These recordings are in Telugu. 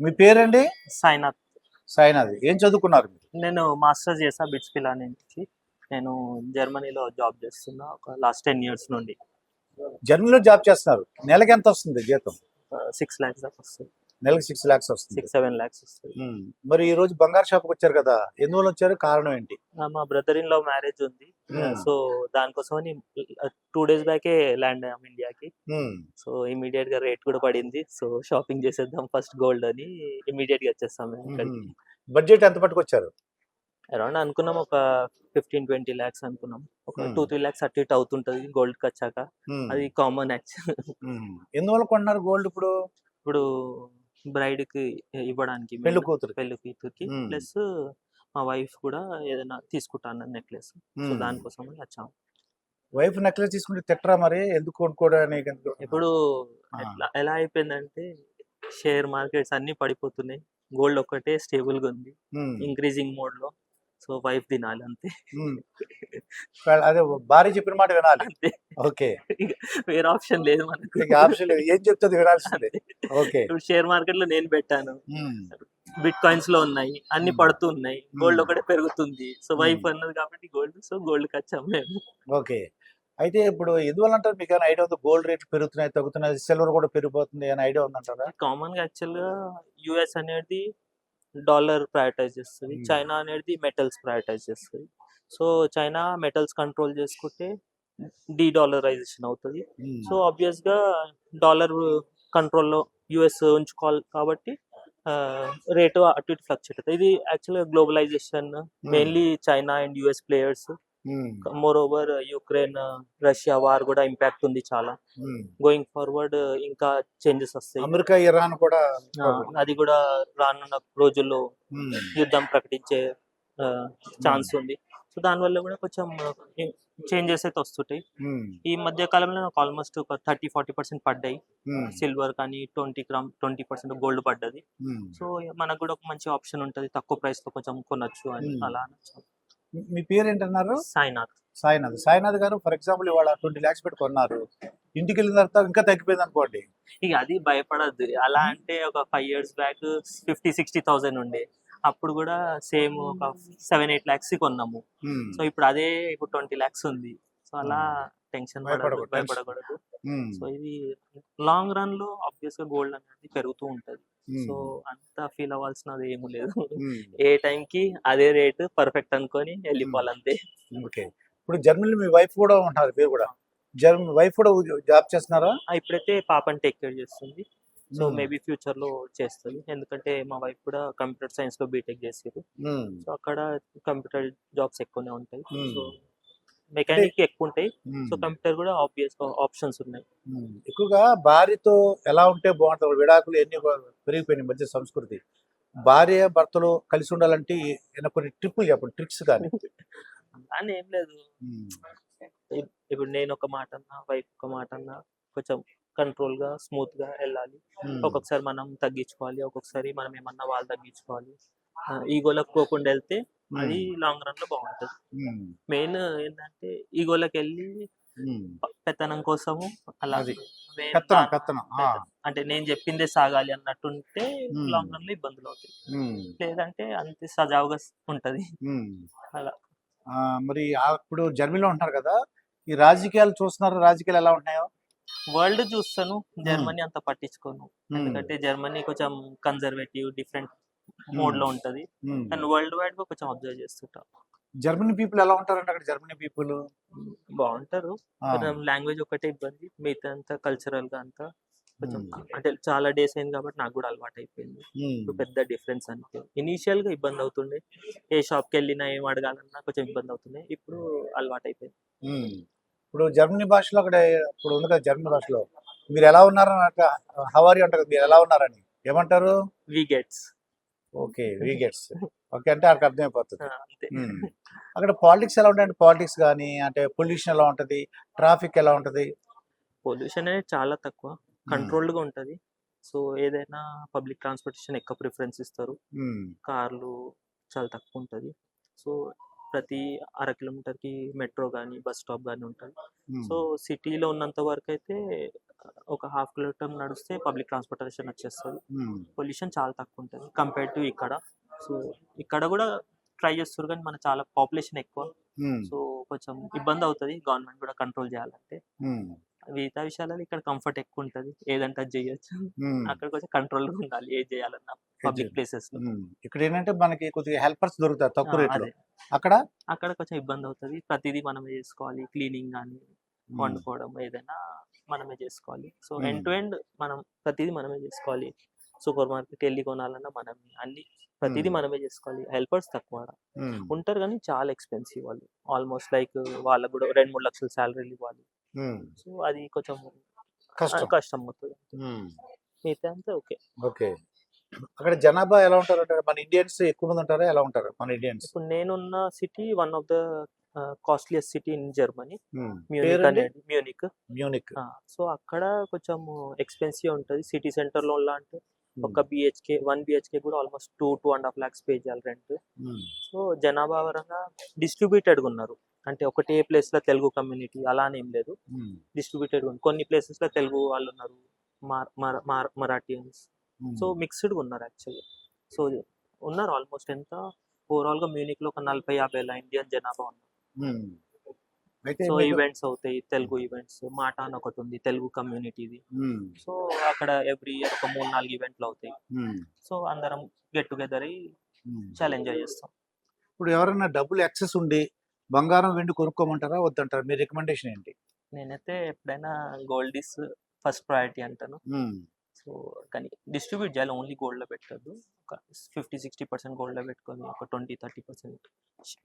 మీ పేరండి? సాయినాథ్. సాయినాథ్. ఏం చదువుకున్నారు మీరు? నేను మాస్టర్స్ చేసా బిట్స్ పిలా నుంచి. నేను జర్మనీలో జాబ్ చేస్తున్నా ఒక లాస్ట్ 10 ఇయర్స్ నుండి. జర్మనీలో జాబ్ చేస్తున్నారు. నెలకి ఎంత వస్తుంది జీతం? 6 lakhs దాకా వస్తుంది. నెలకి 6 lakhs వస్తుంది. 6-7 lakhs వస్తుంది. మరి ఈ రోజు బంగారు షాప్కి వచ్చారు కదా, ఎందువల్ల వచ్చారు? కారణం ఏంటి? మా బ్రదర్ ఇన్ లో మ్యారేజ్ ఉంది. సో దానికోసమని 2 days బ్యాకే ల్యాండ్ అయ్యాం ఇండియాకి. సో ఇమీడియట్ గా రేట్ కూడా పడింది. సో షాపింగ్ చేసేద్దాం ఫస్ట్ గోల్డ్ అని ఇమీడియట్ గా వచ్చేస్తాం మేము ఇక్కడికి. బడ్జెట్ ఎంత పట్టుకొచ్చారు? అరౌండ్ అనుకున్నాం ఒక 15-20 lakhs అనుకున్నాం. ఒక 2-3 lakhs అటు ఇటు అవుతుంటది గోల్డ్ కి వచ్చాక. అది కామన్ యాక్చువల్. ఎందువల్ల కొన్నారు గోల్డ్ ఇప్పుడు? ఇప్పుడు బ్రైడ్ కి ఇవ్వడానికి, పెళ్లి కూతురు. పెళ్లి కూతురికి, ప్లస్ మా వైఫ్ కూడా ఏదైనా తీసుకుంటాను నెక్లెస్. సో దానికోసం వచ్చాము. వైఫ్ నెక్లెస్ తీసుకుంటే తిట్టరా మరి? ఎందుకు కొనుక్కోవడానికి? ఇప్పుడు ఎలా అయిపోయిందంటే షేర్ మార్కెట్స్ అన్ని పడిపోతున్నాయి, గోల్డ్ ఒక్కటే స్టేబుల్ గా ఉంది ఇంక్రీజింగ్ మోడ్ లో. సో వైఫ్ తినాలి అంతే. అదే భార్య చెప్పిన మాట వినాలి అంతే, ఓకే. వేరే ఆప్షన్ లేదు మనకు. ఆప్షన్ లేదు, ఏం చెప్తుంది వినాల్సిందే. ఓకే. ఇప్పుడు షేర్ మార్కెట్ లో నేను పెట్టాను, బిట్ కాయిన్స్ లో ఉన్నాయి, అన్ని పడుతూ ఉన్నాయి, గోల్డ్ ఒకటే పెరుగుతుంది. సో వైఫ్ అన్నది కాబట్టి గోల్డ్, సో గోల్డ్ కి వచ్చాము మేము. ఓకే. అయితే ఇప్పుడు ఎందువల్ల అంటారు? మీకు ఏమైనా ఐడియా ఉంది? గోల్డ్ రేట్లు పెరుగుతున్నాయి, తగ్గుతున్నాయి, సిల్వర్ కూడా పెరిగిపోతుంది అని ఐడియా ఉందంటారా? కామన్ గా యాక్చువల్ గా యుఎస్ అనేది డాలర్ ప్రయారిటైజ్ చేస్తుంది, చైనా అనేది మెటల్స్ ప్రయారిటైజ్ చేస్తుంది. సో చైనా మెటల్స్ కంట్రోల్ చేసుకుంటే డీడాలరైజేషన్ అవుతుంది. సో ఆబ్వియస్ గా డాలర్ కంట్రోల్లో యుఎస్ ఉంచుకోవాలి కాబట్టి రేటు అటు ఇటు ఫ్లక్చుయేట్ అవుతుంది. ఇది యాక్చువల్గా globalisation, mainly China and US players. Moreover Ukraine Russia war కూడా ఇంపాక్ట్ ఉంది చాలా. గోయింగ్ ఫార్వర్డ్ ఇంకా చేంజెస్ వస్తాయి. అమెరికా ఇరాన్ కూడా అది కూడా రానున్న రోజుల్లో యుద్ధం ప్రకటించే ఛాన్స్ ఉంది. సో దానివల్ల కూడా కొంచెం చేంజెస్ అయితే వస్తుంటాయి. ఈ మధ్య కాలంలో నాకు ఆల్మోస్ట్ ఒక 30-40% పడ్డాయి. సిల్వర్ కానీ 20% గోల్డ్ పడ్డది. సో మనకు కూడా ఒక మంచి ఆప్షన్ ఉంటుంది, తక్కువ ప్రైస్ లో కొంచెం కొనొచ్చు అని అలా అనొచ్చు. మీ పేరు ఏంటన్నారు? సాయినాథ్. సాయినాథ్. సాయినాథ్ గారు, ఫర్ ఎగ్జాంపుల్ ఇవాళ 20 lakhs పెట్టి కొన్నారు, ఇంటికి వెళ్ళిన తర్వాత ఇంకా తగ్గిపోయింది అనుకోండి, ఇక అది భయపడద్దు. అలా అంటే ఒక 5 years బ్యాక్ 50-60,000 ఉండే, అప్పుడు కూడా సేమ్ ఒక 7-8 lakhs కొన్నాము. సో ఇప్పుడు అదే ఇప్పుడు 20 lakhs ఉంది. సో అలా టెన్షన్ భయపడకూడదు. సో ఇది లాంగ్ రన్ లో ఆబ్వియస్ గా గోల్డ్ అనేది పెరుగుతూ ఉంటది. సో అంత ఫీల్ అవ్వాల్సినది ఏమీ లేదు. ఏ టైం కి అదే రేట్ పర్ఫెక్ట్ అనుకొని వెళ్ళిపోవాలంతే. ఓకే. ఇప్పుడు జర్మనీలో మీ వైఫ్ కూడా ఉంటారు, మీరు కూడా వైఫ్ కూడా జాబ్ చేస్తున్నారా? ఇప్పుడైతే పాపని టేక్ కేర్ చేస్తుంది. సో మేబీ ఫ్యూచర్ లో చేస్తుంది, ఎందుకంటే మా వైఫ్ కూడా కంప్యూటర్ సైన్స్ లో బీటెక్ చేసారు. సో అక్కడ కంప్యూటర్ జాబ్స్ ఎక్కువనే ఉంటాయి. సో మెకానిక్ ఎక్కువ ఉంటాయి. సో కంప్యూటర్ కూడా ఆబ్వియస్ ఆప్షన్స్ ఉన్నాయి. ఎక్కువగా భార్యతో ఎలా ఉంటే బాగుంటుంది? విడాకులు ఎన్ని పెరిగిపోయినాయి మధ్య సంస్కృతి. భార్య భర్తలు కలిసి ఉండాలంటే కొన్ని ట్రిప్పులు చెప్పండి, ట్రిక్స్ కానీ. అని ఏం లేదు, ఇప్పుడు నేను ఒక మాట అన్నా, వైఫ్ ఒక మాట అన్నా, కొంచెం కంట్రోల్ గా స్మూత్ గా వెళ్ళాలి. ఒక్కొక్కసారి మనం తగ్గించుకోవాలి, ఒక్కొక్కసారి మనం ఏమన్నా వాళ్ళు తగ్గించుకోవాలి. ఈగోలకు పోకుండా వెళ్తే అది లాంగ్ రన్ లో బాగుంటది. మెయిన్ ఏంటంటే ఈగోలకు వెళ్ళి పెత్తనం కోసము అలా అంటే నేను చెప్పిందే సాగాలి అన్నట్టుంటే లాంగ్ రన్ లో ఇబ్బందులు అవుతాయి. లేదంటే అంతే సజావుగా ఉంటది అలా. మరి ఇప్పుడు జర్మనీలో ఉంటారు కదా, ఈ రాజకీయాలు చూస్తున్నారు, రాజకీయాలు ఎలా ఉన్నాయో? వరల్డ్ చూస్తాను, జర్మనీ అంత పట్టించుకోను. ఎందుకంటే జర్మనీ కొంచెం కన్జర్వేటివ్ డిఫరెంట్ మోడ్ లో ఉంటది. అండ్ వరల్డ్ వైడ్ గా కొంచెం అబ్జర్వ్ చేస్తుంటా. జర్మనీ పీపుల్ ఎలా ఉంటారంటే అక్కడ? జర్మనీ పీపుల్ బాగుంటారు, లాంగ్వేజ్ ఒకటే ఇబ్బంది, మిగతా అంతా కల్చరల్ గా అంతా కొంచెం అంటే చాలా డేస్ అయింది కాబట్టి నాకు కూడా అలవాటు అయిపోయింది. ఇప్పుడు పెద్ద డిఫరెన్స్ అంటే ఇనీషియల్ గా ఇబ్బంది అవుతుండే, ఏ షాప్ కి వెళ్ళినా ఏం అడగాలన్నా కొంచెం ఇబ్బంది అవుతుంది, ఇప్పుడు అలవాటు అయిపోయింది. ఇప్పుడు జర్మనీ భాషలో అక్కడ ఇప్పుడు ఉంది కదా, జర్మనీ భాషలో మీరు ఎలా ఉన్నారని హవారి అంటారు, మీరు ఎలా ఉన్నారని ఏమంటారు? వి గెట్స్. ఓకే, వి గెట్స్. ఓకే అంటే అక్కడ అర్థమైపోతుంది. అక్కడ పాలిటిక్స్ ఎలా ఉంటాయంటే, పాలిటిక్స్ కానీ అంటే పొల్యూషన్ ఎలా ఉంటది, ట్రాఫిక్ ఎలా ఉంటది? పొల్యూషన్ అనేది చాలా తక్కువ, కంట్రోల్డ్ గా ఉంటది. సో ఏదైనా పబ్లిక్ ట్రాన్స్పోర్టేషన్ ఎక్కువ ప్రిఫరెన్స్ ఇస్తారు, కార్లు చాలా తక్కువ ఉంటది. సో ప్రతి 1/2 kilometer కి మెట్రో కానీ బస్ స్టాప్ కానీ ఉంటుంది. సో సిటీలో ఉన్నంత వరకు అయితే ఒక హాఫ్ కిలోమీటర్ నడిస్తే పబ్లిక్ ట్రాన్స్పోర్టేషన్ వచ్చేస్తుంది. ఉమ్, పొల్యూషన్ చాలా తక్కువ ఉంటుంది కంపేర్ టు ఇక్కడ. సో ఇక్కడ కూడా ట్రై చేస్తారు కానీ మన చాలా పాపులేషన్ ఎక్కువ. ఉమ్, సో కొంచెం ఇబ్బంది అవుతుంది గవర్నమెంట్ కూడా కంట్రోల్ చేయాలంటే. ఉమ్, మిగతా విషయాలలో ఇక్కడ కంఫర్ట్ ఎక్కువ ఉంటుంది, ఏదంటే అది చేయొచ్చు. ఉమ్. అక్కడ కొంచెం కంట్రోల్ ఉండాలి ఏది చేయాలన్నా పబ్లిక్ ప్లేసెస్ లో. ఇక్కడ ఏంటంటే మనకి కొద్దిగా హెల్పర్స్ దొరుకుతారు తక్కువ రేట్లో. అదే అక్కడ అక్కడ కొంచెం ఇబ్బంది అవుతుంది, ప్రతిదీ మనమే చేసుకోవాలి, క్లీనింగ్ కానీ వండుకోవడం ఏదైనా మనమే చేసుకోవాలి. So Hmm. End to end మనం ప్రతిదీ మనమే చేసుకోవాలి. సూపర్ మార్కెట్ వెళ్ళి కొనాలన్నా మనమే, అన్ని ప్రతిదీ Hmm. మనమే చేసుకోవాలి. హెల్పర్స్ తక్కువ ఆడ ఉమ్, ఉంటారు కానీ చాలా ఎక్స్పెన్సివ్ వాళ్ళు. ఆల్మోస్ట్ లైక్ వాళ్ళకు కూడా 2-3 లక్షల శాలరీలు ఇవ్వాలి. ఉమ్, సో అది కొంచెం కష్టం. కష్టం అవుతుంది. ఉమ్, మిగతా అంతా ఓకే. ఓకే. అక్కడ జనాభా ఎలా ఉంటారు అంటే మన ఇండియన్స్ ఎక్కువ మంది ఉంటారా, ఎలా ఉంటారు మన ఇండియన్స్? ఇప్పుడు నేనున్న city one of the costliest city in Germany, Munich పేరండి? అనేది. మ్యూనిక్. మ్యూనిక్. సో అక్కడ కొంచెం ఎక్స్పెన్సివ్ ఉంటుంది సిటీ సెంటర్ లో అంటే. ఒక బిహెచ్కే 1 బిహెచ్కే కూడా ఆల్మోస్ట్ 2.5 lakhs పే చేయాలి రెంట్. సో జనాభా పరంగా డిస్ట్రిబ్యూటెడ్గా ఉన్నారు, అంటే ఒకటే ప్లేస్ లో తెలుగు కమ్యూనిటీ అలా అని ఏం లేదు. డిస్ట్రిబ్యూటెడ్ కొన్ని ప్లేసెస్ లో తెలుగు వాళ్ళు ఉన్నారు, మరాఠియన్స్. సో మిక్స్డ్ ఉన్నారు యాక్చువల్లీ. సో ఉన్నారు ఆల్మోస్ట్ ఎంత ఓవరాల్ గా మ్యూనిక్ లో ఒక 40-50 ఇండియన్ జనాభా ఉన్నారు. అయితే సో మీకు- ఈవెంట్స్ అవుతాయి, తెలుగు ఈవెంట్స్. మాట అని ఒకటి ఉంది తెలుగు కమ్యూనిటీది. ఉమ్, సో అక్కడ ఎవ్రీ ఇయర్ ఒక 3-4 ఈవెంట్లు అవుతాయి. ఉమ్, సో అందరం గెట్ టుగెదర్ అయ్యి ఉమ్. చాలా ఎంజాయ్ చేస్తాం. ఇప్పుడు ఎవరైనా డబ్బులు ఎక్సెస్ ఉండి బంగారం వెండి కొనుక్కోమంటారా వద్దంటారా? మీ రికమెండేషన్ ఏంటి? నేనైతే ఎప్పుడైనా గోల్డ్ ఇస్ ఫస్ట్ ప్రయారిటీ అంటాను. ఉమ్, సో కానీ డిస్ట్రిబ్యూట్ చేయాలి, ఓన్లీ గోల్డ్లో పెట్టద్దు. ఒక 50-60% గోల్డ్లో పెట్టుకొని ఒక 20-30%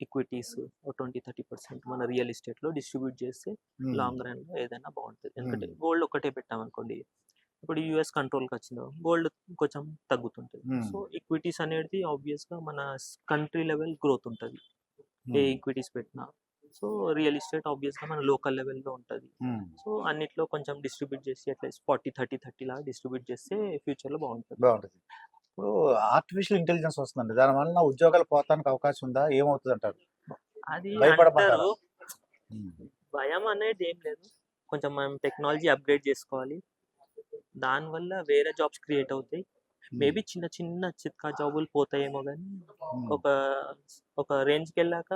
ఈక్విటీస్, ఒక 20-30% మన రియల్ ఎస్టేట్లో డిస్ట్రిబ్యూట్ చేస్తే ఉమ్, లాంగ్ రన్లో ఏదైనా బాగుంటుంది. ఎందుకంటే గోల్డ్ ఒకటే పెట్టామనుకోండి, ఇప్పుడు యూఎస్ కంట్రోల్కి వచ్చిందో గోల్డ్ కొంచెం తగ్గుతుంటుంది. సో ఈక్విటీస్ అనేది ఆబ్వియస్గా మన కంట్రీ లెవెల్ గ్రోత్ ఉంటుంది ఏ ఈక్విటీస్ పెట్టినా. సో రియల్ ఎస్టేట్ ఆబ్వియస్గా మన లోకల్ లెవెల్లో ఉంటుంది. ఉమ్, సో అన్నిట్లో కొంచెం డిస్ట్రిబ్యూట్ చేసి అట్లీస్ట్ 40-30-30 లాగా డిస్ట్రిబ్యూట్ చేస్తే ఫ్యూచర్లో బాగుంటుంది. బాగుంటుంది. ఇప్పుడు ఆర్టిఫిషియల్ ఇంటెలిజెన్స్ వస్తుందండి, దానివల్ల ఉద్యోగాలు పోతానికి అవకాశం ఉందా, ఏమవుతుంది అంటారు? అది భయపడమంటారా? అంటారు, ఉమ్, భయం అనేది ఏం లేదు. కొంచెం మనం టెక్నాలజీ అప్గ్రేడ్ చేసుకోవాలి, దానివల్ల వేరే జాబ్స్ క్రియేట్ అవుతాయి. మేబీ చిన్న చిన్న చిత్కా జాబులు పోతాయేమో కానీ ఒక ఒక రేంజ్కి వెళ్ళాక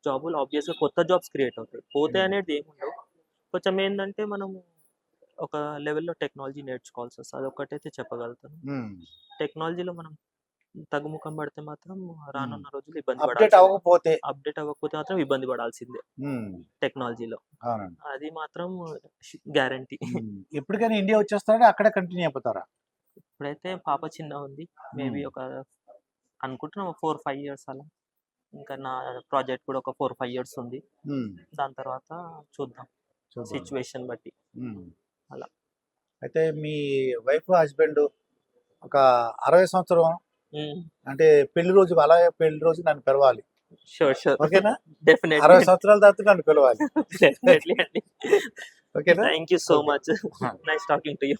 జాబులు ఆబ్వియస్గా కొత్త జాబ్స్ క్రియేట్ అవుతాయి. పోతాయి అనేది ఏముండవు. కొంచెం ఏంటంటే మనం ఒక లెవెల్లో టెక్నాలజీ నేర్చుకోవాల్సి వస్తుంది, అదొక్కటైతే చెప్పగలుగుతాను. ఉమ్. టెక్నాలజీలో మనం తగ్గుముఖం పడితే మాత్రం రానున్న రోజులు ఇబ్బంది అప్డేట్ పడాల్సిందే. అవ్వకపోతే అప్డేట్ అవ్వకపోతే మాత్రం ఇబ్బంది పడాల్సిందే ఉమ్, టెక్నాలజీలో, అవునండి. అది మాత్రం గ్యారంటీ. ఉమ్, ఎప్పటికైనా ఇండియా వచ్చేస్తారా, అక్కడే కంటిన్యూ అయిపోతారా? ఇప్పుడైతే పాప చిన్న ఉంది, మేబీ ఒక అనుకుంటున్నాం 4-5 years అలా. ఇంకా నా ప్రాజెక్ట్ కూడా ఒక 4-5 years ఉంది. ఉమ్, దాని తర్వాత చూద్దాం చూద్దాం. సిచ్యువేషన్ బట్టి. ఉమ్. అలా. అయితే మీ వైఫ్ హస్బెండ్ ఒక 60 సంవత్సరం అంటే పెళ్లి రోజు, అలాగే పెళ్లి రోజు నన్ను పిలవాలి, షూర్ ఓకేనా? 60 డెఫినెట్లీ సంవత్సరాల తర్వాత నన్ను పిలవాలి, డెఫినెట్లీ అండి. ఓకేనా? Thank you so Okay. Much, nice talking to you.